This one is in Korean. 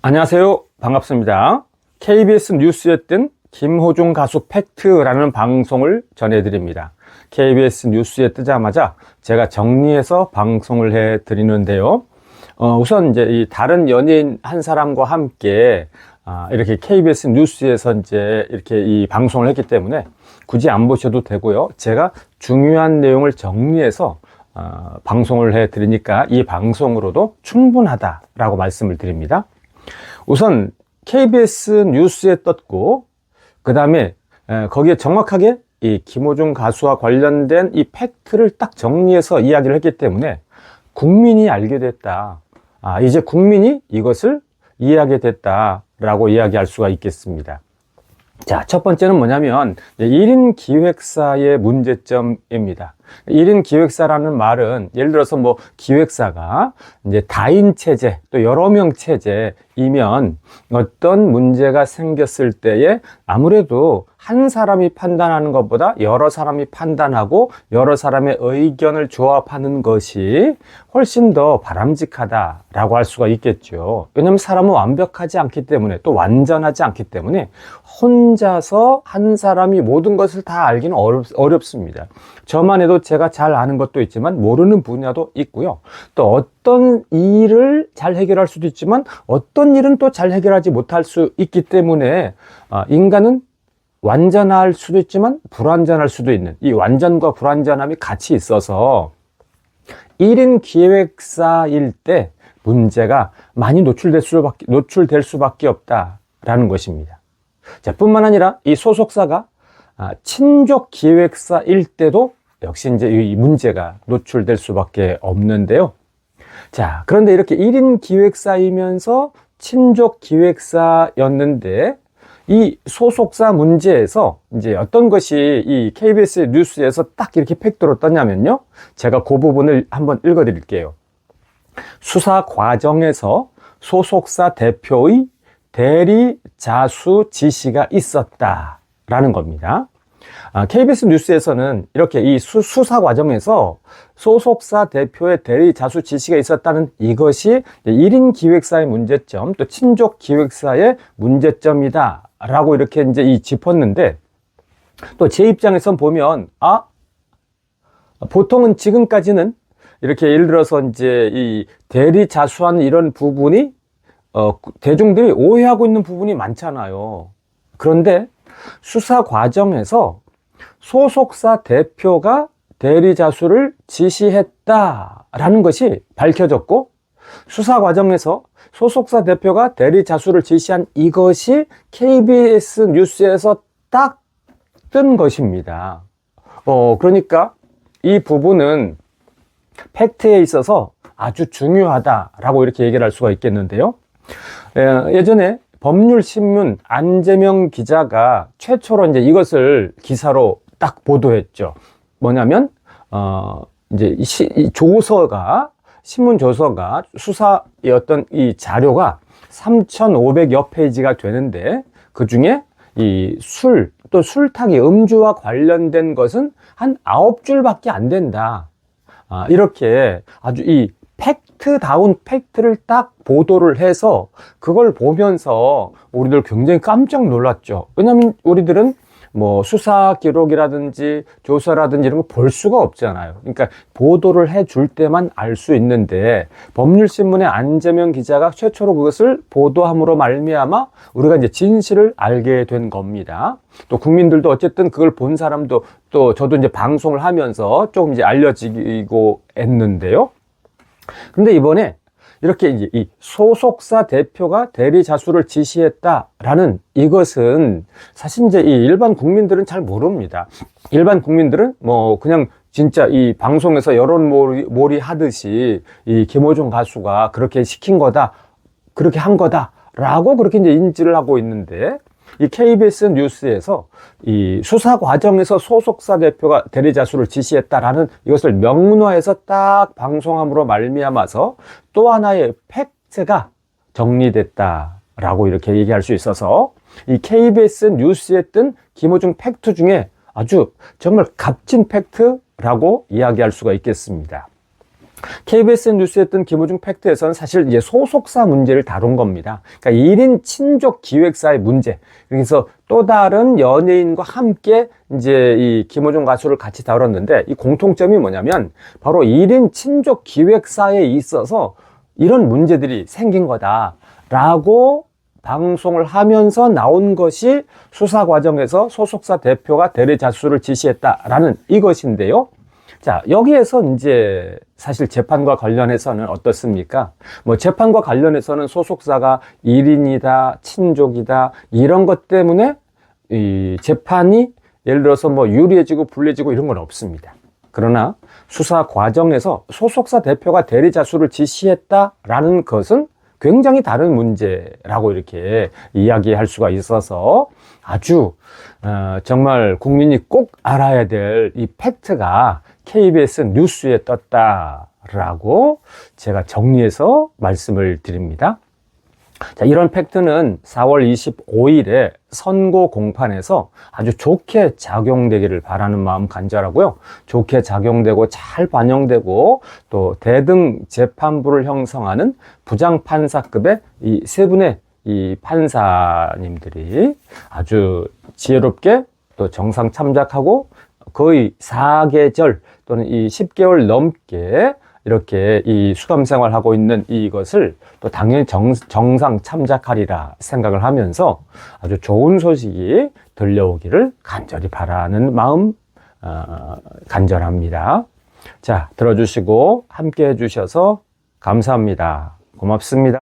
안녕하세요. 반갑습니다. KBS 뉴스에 뜬 김호중 가수 팩트라는 방송을 전해드립니다. KBS 뉴스에 뜨자마자 제가 정리해서 방송을 해드리는데요. 우선 이제 이 다른 연예인 한 사람과 함께 이렇게 KBS 뉴스에서 이제 이렇게 이 방송을 했기 때문에 굳이 안 보셔도 되고요. 제가 중요한 내용을 정리해서 방송을 해드리니까 이 방송으로도 충분하다라고 말씀을 드립니다. 우선 KBS 뉴스에 떴고 그 다음에 거기에 정확하게 이 김호중 가수와 관련된 이 팩트를 딱 정리해서 이야기를 했기 때문에 국민이 알게 됐다. 이제 국민이 이것을 이해하게 됐다라고 이야기할 수가 있겠습니다. 자, 첫 번째는 뭐냐면 1인 기획사의 문제점입니다. 1인 기획사라는 말은 예를 들어서 뭐 기획사가 이제 다인 체제 또 여러 명 체제이면 어떤 문제가 생겼을 때에 아무래도 한 사람이 판단하는 것보다 여러 사람이 판단하고 여러 사람의 의견을 조합하는 것이 훨씬 더 바람직하다라고 할 수가 있겠죠. 왜냐하면 사람은 완벽하지 않기 때문에 또 완전하지 않기 때문에 혼자서 한 사람이 모든 것을 다 알기는 어렵습니다. 저만 해도 제가 잘 아는 것도 있지만 모르는 분야도 있고요. 또 어떤 일을 잘 해결할 수도 있지만 어떤 일은 또 잘 해결하지 못할 수 있기 때문에 인간은 완전할 수도 있지만 불완전할 수도 있는 이 완전과 불완전함이 같이 있어서 1인 기획사일 때 문제가 많이 노출될 수밖에 없다라는 것입니다. 자, 뿐만 아니라 이 소속사가 친족 기획사일 때도 역시 이제 이 문제가 노출될 수밖에 없는데요. 자, 그런데 이렇게 1인 기획사이면서 친족 기획사였는데 이 소속사 문제에서 이제 어떤 것이 이 KBS 뉴스에서 딱 이렇게 팩트로 떴냐면요. 제가 그 부분을 한번 읽어 드릴게요. 수사 과정에서 소속사 대표의 대리 자수 지시가 있었다라는 겁니다. KBS 뉴스에서는 이렇게 이 수사 과정에서 소속사 대표의 대리 자수 지시가 있었다는 이것이 1인 기획사의 문제점, 또 친족 기획사의 문제점이다 라고 이렇게 이제 짚었는데, 또 제 입장에선 보면 보통은 지금까지는 이렇게 예를 들어서 이제 이 대리 자수하는 이런 부분이 대중들이 오해하고 있는 부분이 많잖아요. 그런데 수사 과정에서 소속사 대표가 대리 자수를 지시했다라는 것이 밝혀졌고, 수사 과정에서 소속사 대표가 대리 자수를 지시한 이것이 KBS 뉴스에서 딱 뜬 것입니다. 그러니까 이 부분은 팩트에 있어서 아주 중요하다라고 이렇게 얘기를 할 수가 있겠는데요. 예전에 법률신문 안재명 기자가 최초로 이제 이것을 기사로 딱 보도했죠. 뭐냐면 이제 이 조서가 신문 조서가 수사의 어떤 이 자료가 3,500여 페이지가 되는데 그 중에 이 술 또 술탕이 음주와 관련된 것은 한 9줄밖에 안 된다. 이렇게 아주 이 팩트다운 팩트를 딱 보도를 해서 그걸 보면서 우리들 굉장히 깜짝 놀랐죠. 왜냐하면 우리들은 뭐 수사 기록이라든지 조서라든지 이런 거 볼 수가 없잖아요. 그러니까 보도를 해줄 때만 알 수 있는데 법률신문의 안재명 기자가 최초로 그것을 보도함으로 말미암아 우리가 이제 진실을 알게 된 겁니다. 또 국민들도 어쨌든 그걸 본 사람도 또 저도 이제 방송을 하면서 조금 이제 알려지고 했는데요. 근데 이번에 이렇게 이제 이 소속사 대표가 대리 자수를 지시했다라는 이것은 사실 이제 이 일반 국민들은 잘 모릅니다. 일반 국민들은 뭐 그냥 진짜 이 방송에서 여론몰이 하듯이 이 김호중 가수가 그렇게 시킨 거다, 그렇게 한 거다라고 그렇게 이제 인지를 하고 있는데, 이 KBS 뉴스에서 이 수사 과정에서 소속사 대표가 대리 자수를 지시했다라는 이것을 명문화해서 딱 방송함으로 말미암아서 또 하나의 팩트가 정리됐다라고 이렇게 얘기할 수 있어서 이 KBS 뉴스에 뜬 김호중 팩트 중에 아주 정말 값진 팩트라고 이야기할 수가 있겠습니다. KBS 뉴스에 뜬 김호중 팩트에서는 사실 이제 소속사 문제를 다룬 겁니다. 그러니까 1인 친족 기획사의 문제. 그래서 또 다른 연예인과 함께 이제 이 김호중 가수를 같이 다뤘는데 이 공통점이 뭐냐면 바로 1인 친족 기획사에 있어서 이런 문제들이 생긴 거다라고 방송을 하면서 나온 것이 수사 과정에서 소속사 대표가 대리자수를 지시했다라는 이것인데요. 자, 여기에서 이제 사실 재판과 관련해서는 어떻습니까? 뭐 재판과 관련해서는 소속사가 1인이다, 친족이다, 이런 것 때문에 이 재판이 예를 들어서 뭐 유리해지고 불리해지고 이런 건 없습니다. 그러나 수사 과정에서 소속사 대표가 대리자수를 지시했다라는 것은 굉장히 다른 문제라고 이렇게 이야기할 수가 있어서 아주 정말 국민이 꼭 알아야 될 이 팩트가 KBS 뉴스에 떴다라고 제가 정리해서 말씀을 드립니다. 자, 이런 팩트는 4월 25일에 선고 공판에서 아주 좋게 작용되기를 바라는 마음 간절하고요. 좋게 작용되고 잘 반영되고 또 대등 재판부를 형성하는 부장판사급의 이 세 분의 이 판사님들이 아주 지혜롭게 또 정상 참작하고 거의 4계절 또는 이 10개월 넘게 이렇게 이 수감 생활하고 있는 이것을 또 당연히 정상 참작하리라 생각을 하면서 아주 좋은 소식이 들려오기를 간절히 바라는 마음 간절합니다. 자, 들어주시고 함께 해주셔서 감사합니다. 고맙습니다.